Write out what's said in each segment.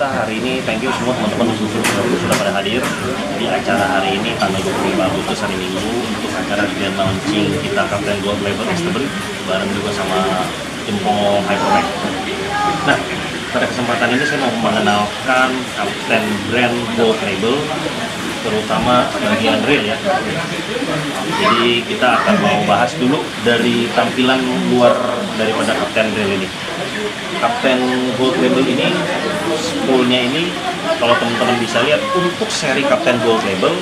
kita hari ini, thank you semua teman-teman sudah pada hadir di acara hari ini tanggal 25 Agustus hari Minggu untuk acara grand launching kita Kapten Gold Label Extable bareng juga sama Jempol Hypermax. Nah, pada kesempatan ini saya mau mengenalkan Kapten brand Gold Label, terutama bagian reel ya. Jadi kita akan mau bahas dulu dari tampilan luar daripada Kapten reel ini. Kapten Gold Label ini, spoolnya ini kalau teman-teman bisa lihat untuk seri Kapten Gold Label,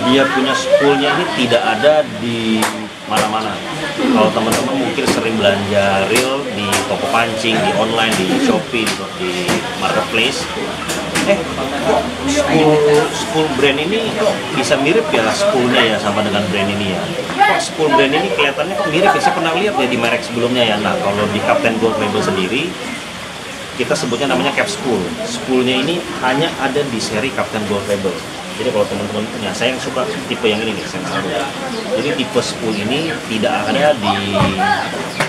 dia punya spoolnya ini tidak ada di mana-mana. Kalau teman-teman mungkin sering belanja reel di toko pancing, di online, di Shopee, di marketplace, spool brand ini kok bisa mirip ya spoolnya ya sama dengan brand ini ya. Kok spool brand ini kelihatannya kok mirip ya, saya pernah lihat ya di merek sebelumnya ya. Nah, kalau di Kapten Gold Label sendiri kita sebutnya namanya cap spool. Spoolnya ini hanya ada di seri Kapten Gold Label. Jadi kalau teman-teman punya, saya yang suka tipe yang ini nih, Sensaro. Jadi tipe spool ini tidak ada di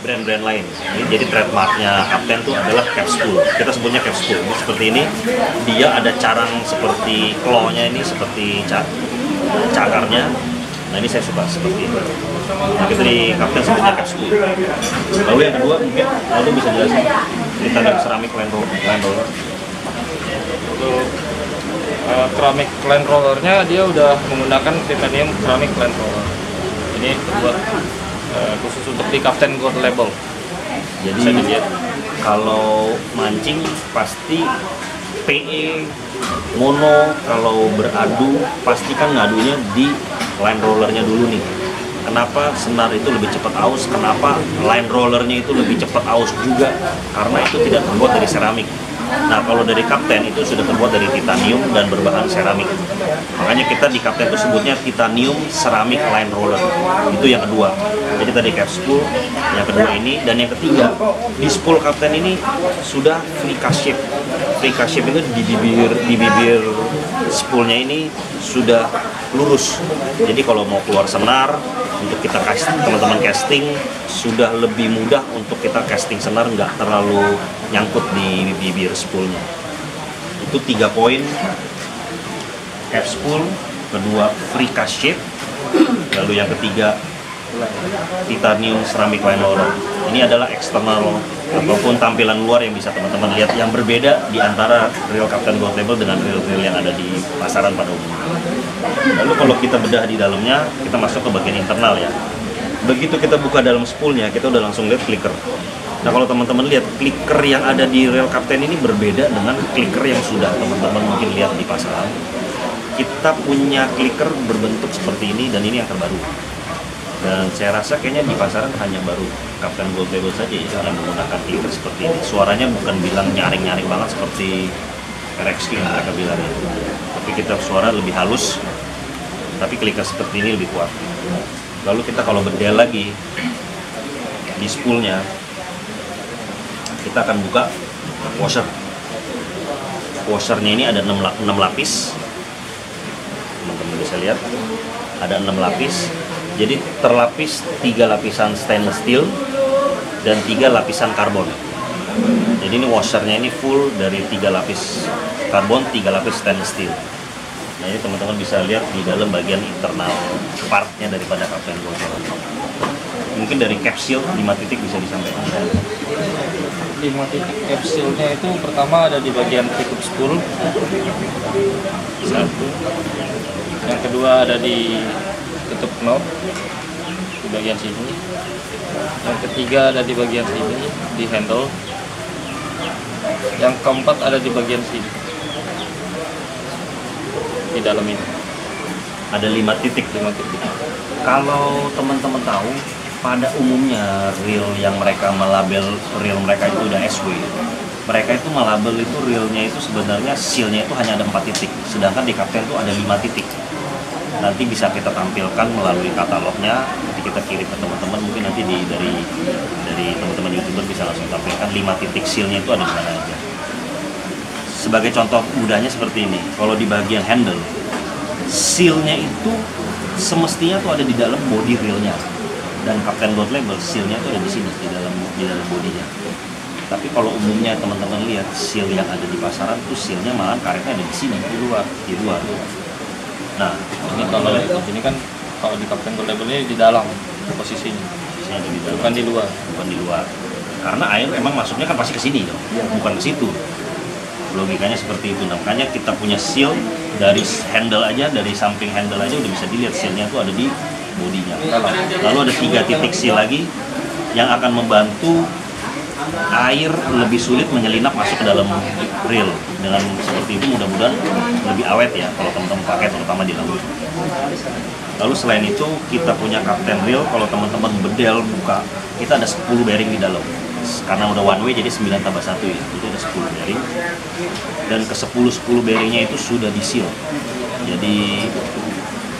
brand-brand lain. Jadi trademarknya Kapten itu adalah cap spool. Kita sebutnya cap spool. Ini seperti ini, dia ada carang seperti claw-nya ini, seperti cakarnya. Nah, ini saya suka seperti itu. Nah, kita di Kapten sebutnya cap spool. Lalu yang kedua mungkin Aldo bisa jelasin titanium ceramic land roller. Untuk keramik land rollernya dia udah menggunakan titanium keramik land roller. Ini buat khusus untuk di Kapten Gold Label. Jadi kalau mancing pasti PE mono, kalau beradu pastikan ngadunya di line rollernya dulu nih. Kenapa senar itu lebih cepat aus? Kenapa line rollernya itu lebih cepat aus juga? Karena itu tidak terbuat dari seramik. Nah, kalau dari Kapten itu sudah terbuat dari titanium dan berbahan seramik. Makanya kita di Kapten itu sebutnya titanium ceramic line roller. Itu yang kedua. Jadi tadi cap spool, yang kedua ini, dan yang ketiga di spool Kapten ini sudah free cast shape. Free cast shape itu di bibir spoolnya ini sudah lurus. Jadi kalau mau keluar senar untuk kita casting, teman-teman casting sudah lebih mudah untuk kita casting senar, nggak terlalu nyangkut di bibir spoolnya. Itu 3 poin: cap spool, kedua free cast shape, lalu yang ketiga titanium ceramic line roller. Ini adalah eksternal ataupun tampilan luar yang bisa teman-teman lihat yang berbeda di antara reel Kapten Gold Label dengan reel-reel yang ada di pasaran pada umumnya. Lalu kalau kita bedah di dalamnya, kita masuk ke bagian internal ya. Begitu kita buka dalam spoolnya, kita udah langsung lihat clicker. Nah, kalau teman-teman lihat clicker yang ada di reel Kapten ini berbeda dengan clicker yang sudah teman-teman mungkin lihat di pasaran. Kita punya clicker berbentuk seperti ini dan ini yang terbaru. Dan saya rasa kayaknya di pasaran hanya baru Kapten Gold Label saja ya yang menggunakan clicker seperti ini. Suaranya bukan bilang nyaring-nyaring banget seperti RX King mereka bilang ya. Tapi kita suara lebih halus, tapi clicker seperti ini lebih kuat. Lalu kita kalau bedah lagi di spoolnya, kita akan buka washer. Washernya ini ada 6 lapis. Teman-teman bisa lihat ada 6 lapis. Jadi terlapis 3 lapisan stainless steel dan 3 lapisan karbon. Jadi ini washernya ini full dari 3 lapis karbon, 3 lapis stainless steel. Nah, ini teman-teman bisa lihat di dalam bagian internal partnya daripada Kapten Gold. Mungkin dari capsule 5 titik bisa disampaikan. 5 titik capsule-nya itu pertama ada di bagian pickup spool. 1. Yang kedua ada di tutup knob di bagian sini. Yang ketiga ada di bagian sini di handle. Yang keempat ada di bagian sini di dalam ini. Ada 5 titik. Kalau teman-teman tahu, pada umumnya reel yang mereka melabel reel mereka itu udah SW. Mereka itu melabel itu reelnya itu sebenarnya sealnya itu hanya ada 4 titik. Sedangkan di Kapten itu ada 5 titik. Nanti bisa kita tampilkan melalui katalognya, nanti kita kirim ke teman-teman, mungkin nanti dari teman-teman YouTuber bisa langsung tampilkan 5 titik sealnya itu ada di mana aja. Sebagai contoh mudahnya seperti ini, kalau di bagian handle, sealnya itu semestinya tuh ada di dalam body reelnya, dan Kapten Gold Label sealnya itu ada di sini di dalam bodinya. Tapi kalau umumnya teman-teman lihat seal yang ada di pasaran tuh sealnya malah karetnya ada di sini, di luar. Nah, Ini kalau ini kan kalau di Captain Gold labelnya di dalam posisinya, posisinya ada di dalam, bukan di luar. bukan di luar. Karena air emang masuknya kan pasti ke sini dong, bukan ke situ. Logikanya seperti itu. Nah, makanya kita punya seal dari handle aja, dari samping handle aja udah bisa dilihat sealnya tuh ada di bodinya. Lalu ada 3 titik seal lagi yang akan membantu air lebih sulit menyelinap masuk ke dalam reel. Dengan seperti itu mudah-mudahan lebih awet ya kalau teman-teman pakai, terutama di laut. Lalu selain itu kita punya Captain Reel. Kalau teman-teman bedel buka, kita ada 10 bearing di dalam. Karena udah one way jadi 9 tambah 1 ya, itu ada 10 bearing. Dan ke 10 bearingnya itu sudah di seal. Jadi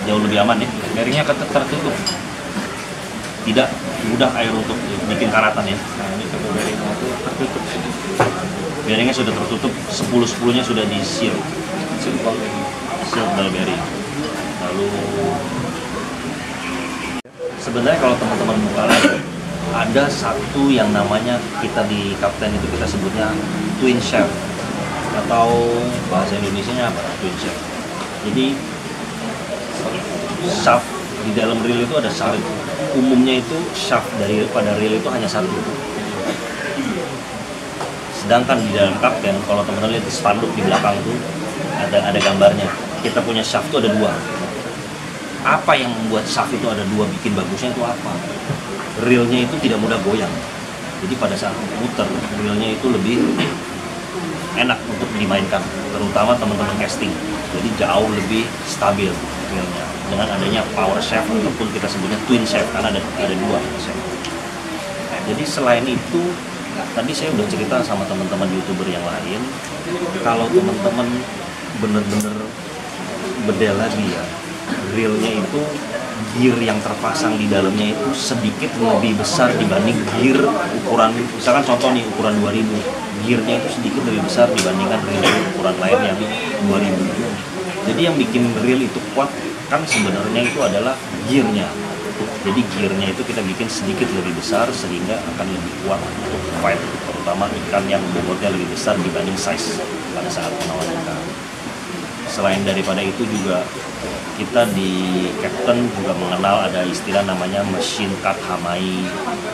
jauh lebih aman ya. Bearingnya tertutup. Tidak mudah air untuk bikin karatan ya. Nah, ini kalau bearingnya itu tertutup. Bearingnya sudah tertutup, 10-10-nya sudah di seal. Seal ball bearing. Lalu sebenarnya kalau teman-teman buka lagi, ada satu yang namanya kita di Captain itu kita sebutnya twin shaft, atau bahasa Indonesianya apa? Twin shaft. Jadi shaft di dalam reel itu ada satu. Umumnya itu shaft pada reel itu hanya satu. Sedangkan di dalam Captain, kalau teman-teman lihat di spanduk di belakang tuh ada gambarnya. Kita punya shaft itu ada 2. Apa yang membuat shaft itu ada 2 bikin bagusnya itu apa? Reelnya itu tidak mudah goyang. Jadi pada saat muter, reelnya itu lebih enak untuk dimainkan, terutama teman-teman casting. Jadi jauh lebih stabil reelnya dengan adanya power shaft ataupun kita sebutnya twin shaft karena ada 2 shaft. Jadi selain itu, tadi saya udah cerita sama teman-teman YouTuber yang lain, kalau teman-teman bener-bener bedel lagi ya, reelnya itu gear yang terpasang di dalamnya itu sedikit lebih besar dibanding gear ukuran, misalkan contoh nih ukuran 2000, gearnya itu sedikit lebih besar dibandingkan reel ukuran lain yang 2000. Jadi yang bikin reel itu kuat kan sebenarnya itu adalah gearnya. Jadi gearnya itu kita bikin sedikit lebih besar sehingga akan lebih kuat untuk fight, terutama ikan yang bobotnya lebih besar dibanding size pada saat menawan ikan. Selain daripada itu juga kita di Captain juga mengenal ada istilah namanya machine cut hamai.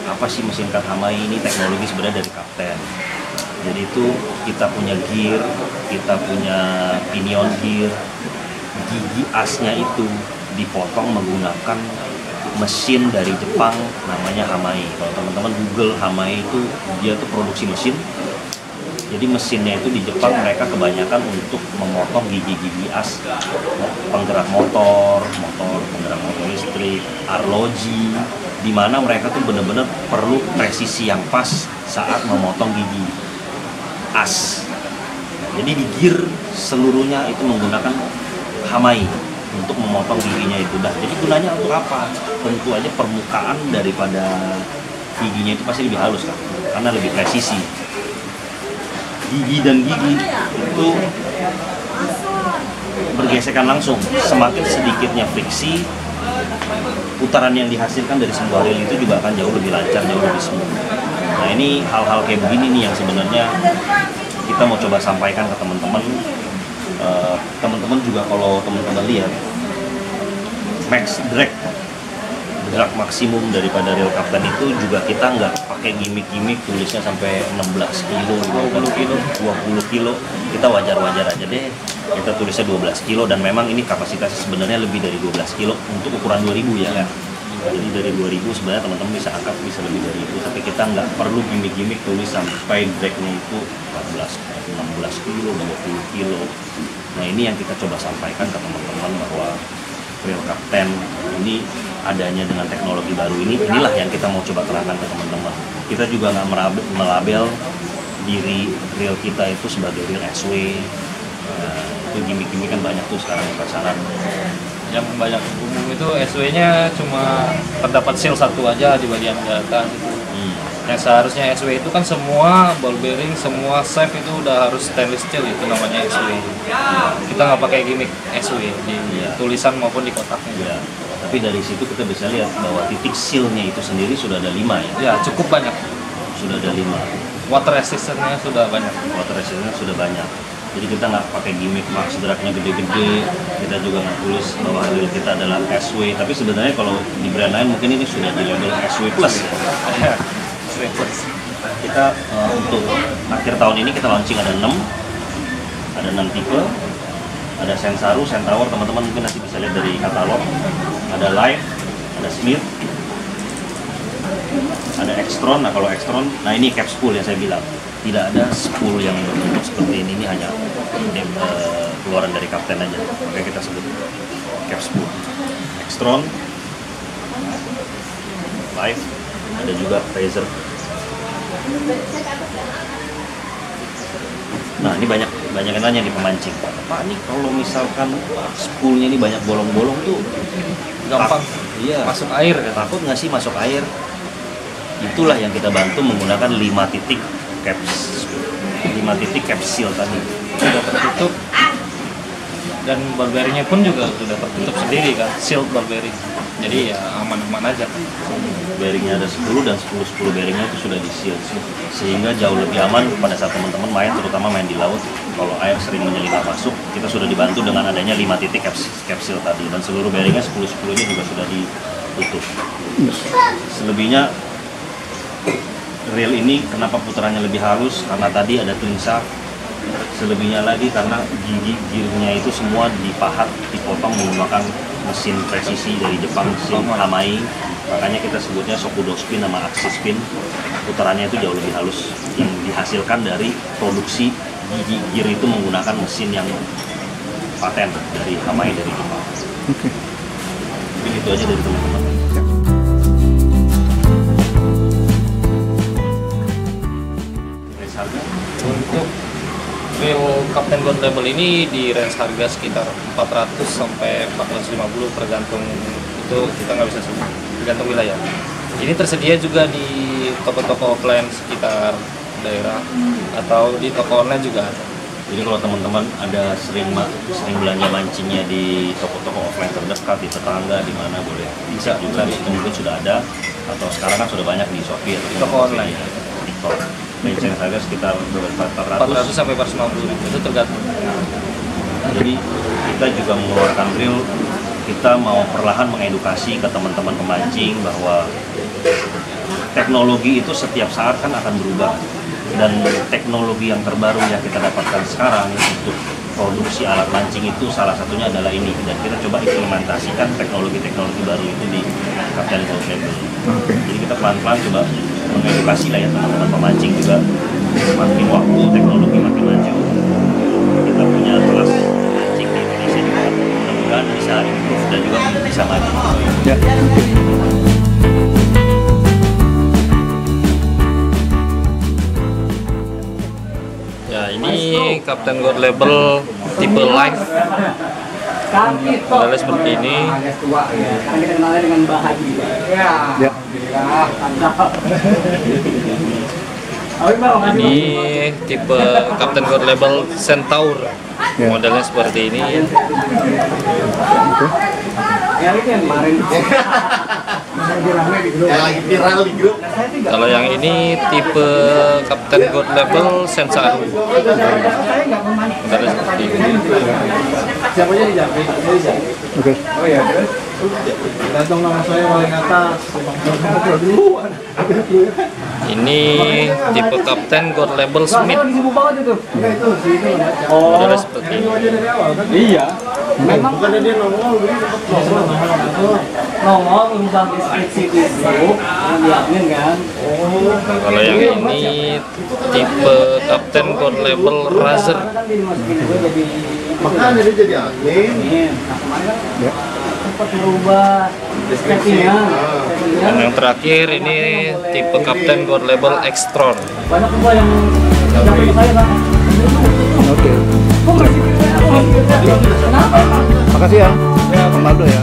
Apa sih machine cut hamai? Ini teknologi sebenarnya dari Captain. Jadi itu kita punya gear, kita punya pinion gear, gigi asnya itu dipotong menggunakan mesin dari Jepang namanya Hamai. Kalau teman-teman Google Hamai itu dia tuh produksi mesin. Jadi mesinnya itu di Jepang mereka kebanyakan untuk memotong gigi-gigi as penggerak motor penggerak motor listrik, arloji, di mana mereka tuh benar-benar perlu presisi yang pas saat memotong gigi as. Jadi di gear seluruhnya itu menggunakan Hamai untuk memotong giginya itu. Jadi gunanya untuk apa? Tentu aja permukaan daripada giginya itu pasti lebih halus kan, karena lebih presisi. Gigi dan gigi itu bergesekan langsung. Semakin sedikitnya friksi, putaran yang dihasilkan dari sebuah reel itu juga akan jauh lebih lancar, jauh lebih smooth. Nah ini hal-hal kayak begini nih yang sebenarnya kita mau coba sampaikan ke teman-teman. Teman-teman juga kalau teman-teman lihat max drag maksimum daripada reel Captain itu juga kita nggak pakai gimmick tulisnya sampai 16 kilo, 20 kilo, kita wajar-wajar aja deh, kita tulisnya 12 kilo dan memang ini kapasitasnya sebenarnya lebih dari 12 kilo untuk ukuran 2000 ya. Jadi dari 2000 sebenarnya teman-teman bisa angkat bisa lebih dari itu, tapi kita nggak perlu gimmick tulis sampai dragnya itu 14, 16 kilo, 20 kilo. Nah ini yang kita coba sampaikan ke teman-teman bahwa reel Captain ini adanya dengan teknologi baru inilah yang kita mau coba terangkan ke teman-teman. Kita juga nggak melabel diri reel kita itu sebagai reel SW. Itu gimmick kan banyak tuh sekarang di pasaran. Yang banyak umum itu SW-nya cuma terdapat seal satu aja di bagian atas itu. Yang seharusnya SW itu kan semua ball bearing, semua shaft itu udah harus stainless steel, itu namanya SW. Kita nggak pakai gimmick SW di tulisan maupun di kotaknya. Ya. Tapi dari situ kita bisa lihat bahwa titik sealnya itu sendiri sudah ada 5 ya. Ya cukup banyak. Sudah ada 5. water resistance-nya sudah banyak. Water resistance sudah banyak. Jadi kita nggak pakai gimmick max dragnya gede-gede, kita juga nggak tulis bahwa reel kita adalah SW, tapi sebenarnya kalau di brand lain mungkin ini sudah di label SW plus. SW plus. Kita untuk akhir tahun ini kita launching ada 6 tipe, ada Sensaru, Centaur, teman-teman mungkin nanti bisa lihat dari katalog, ada Live, ada Smith, ada Extron. Nah kalau Extron, nah ini cap spool yang saya bilang, tidak ada spool yang berbentuk seperti ini hanya keluaran dari Kapten aja, makanya kita sebut cap spool. Extron, Live, ada juga Phaser. Nah ini banyak yang nanya nih pemancing, Pak ini kalau misalkan spoolnya ini banyak bolong-bolong tuh Gampang iya masuk air kan? takut nggak sih masuk air? Itulah yang kita bantu menggunakan 5 titik cap seal tadi. Sudah tertutup dan ball bearingnya pun juga sudah tertutup sendiri kan, sealed ball bearing. Jadi ya aman-aman aja. Bearingnya ada 10 dan 10 bearingnya itu sudah di seal, sehingga jauh lebih aman pada saat teman-teman main, terutama main di laut. Kalau air sering menyelinap masuk, kita sudah dibantu dengan adanya 5 titik cap seal tadi, dan seluruh bearingnya 10-10 nya juga sudah ditutup. Selebihnya reel ini kenapa putarannya lebih halus? Karena tadi ada twin shaft. Selebihnya lagi karena gigi gearnya itu semua dipahat, dipotong menggunakan mesin presisi dari Jepang, mesin Hamai. Makanya kita sebutnya Shokudo spin sama Axis spin. Putarannya itu jauh lebih halus, yang dihasilkan dari produksi gigi gear itu menggunakan mesin yang paten dari Hamai dari Jepang. Oke. Mungkin itu aja dari teman-teman. Untuk reel Kapten Gold Label ini di range harga sekitar 400 sampai 450 tergantung, itu kita nggak bisa sebut, tergantung wilayah. Ini tersedia juga di toko-toko offline sekitar daerah atau di toko online juga ada. Jadi kalau teman-teman ada sering belanja mancingnya di toko-toko offline terdekat, di tetangga, di mana boleh bisa juga, itu mungkin sudah ada, atau sekarang kan sudah banyak di Shopee atau di Toko online, TikTok. Range harga sekitar 400 sampai 450 itu tergantung. Jadi kita juga mengeluarkan reel, kita mau perlahan mengedukasi ke teman-teman pemancing bahwa teknologi itu setiap saat kan akan berubah, dan teknologi yang terbaru yang kita dapatkan sekarang untuk produksi alat mancing itu salah satunya adalah ini, dan kita coba implementasikan teknologi-teknologi baru itu di Kapten Gold Label. Jadi kita pelan-pelan coba mengedukasi lah ya teman-teman pemancing juga, makin waktu teknologi makin maju, kita punya kelas mancing di Indonesia juga mudah-mudahan bisa improve dan juga bisa maju. Ya. Ya ini Kapten Gold Label tipe live, modelnya seperti ini. Karena kita kenalnya dengan bahagia. Ya. Alhamdulillah. Ini tipe Kapten Gold Label Centaur, Ya. modelnya seperti ini. Yang itu yang kemarin. Yang lagi viral di grup. Kalau yang ini tipe Kapten Gold Label Sensaru, modelnya seperti ini. Siapanya di Jambi? Oke. Oh iya. Gantung nama saya paling atas. Duluan. Ini tipe Kapten Gold Label Smith, Sibuk banget itu. Enggak itu sih itu. modelnya seperti ini. Dari awal kan? Iya. Memang bukannya dia nongol begitu nongol. Nongol urusan deskripsi itu diamin kan. Kalau yang ini tipe Kapten Gold Label Razor, Kan dia dimasukin gue jadi Makanya dia jadi admin. Nah kemarin kan sempat berubah deskripsinya. dan yang terakhir ini tipe Kapten Gold Label Extron. Banyak juga yang dapat saya kan. Oke. Kok masih kenapa? Makasih ya, Bang Aldo ya.